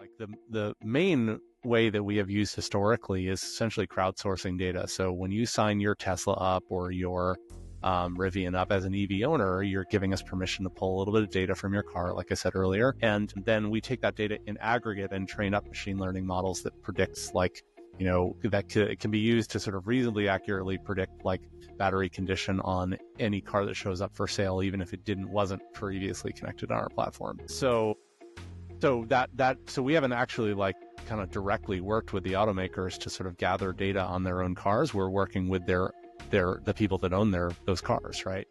like the main way that we have used historically is essentially crowdsourcing data. So when you sign your Tesla up or your Rivian up as an EV owner, you're giving us permission to pull a little bit of data from your car, like I said earlier. And then we take that data in aggregate and train up machine learning models that predicts it can be used to sort of reasonably accurately predict like battery condition on any car that shows up for sale, even if it wasn't previously connected on our platform. So we haven't actually like kind of directly worked with the automakers to sort of gather data on their own cars. We're working with the people that own those cars, right?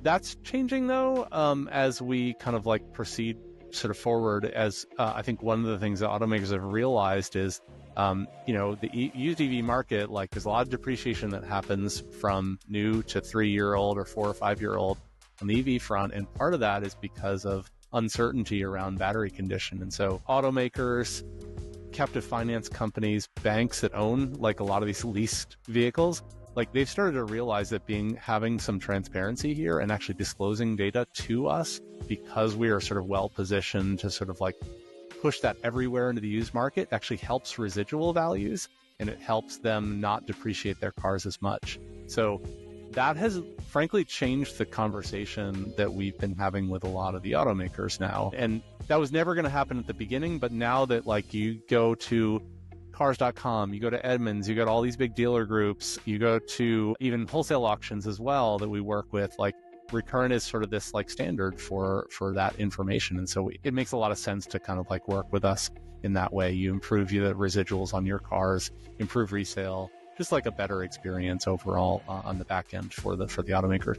That's changing though, as we kind of like proceed sort of forward. As I think one of the things that automakers have realized is, the used EV market, like there's a lot of depreciation that happens from new to 3-year-old or 4 or 5-year-old on the EV front, and part of that is because of uncertainty around battery condition. And so automakers, captive finance companies, banks that own like a lot of these leased vehicles, like they've started to realize that having some transparency here and actually disclosing data to us, because we are sort of well positioned to sort of like push that everywhere into the used market, actually helps residual values, and it helps them not depreciate their cars as much. So that has frankly changed the conversation that we've been having with a lot of the automakers now. And that was never going to happen at the beginning, but now that like you go to cars.com, you go to Edmunds, you go to all these big dealer groups, you go to even wholesale auctions as well that we work with, like Recurrent is sort of this like standard for that information. And so it makes a lot of sense to kind of like work with us in that way. You improve the residuals on your cars, improve resale, just like a better experience overall on the back end for the automaker.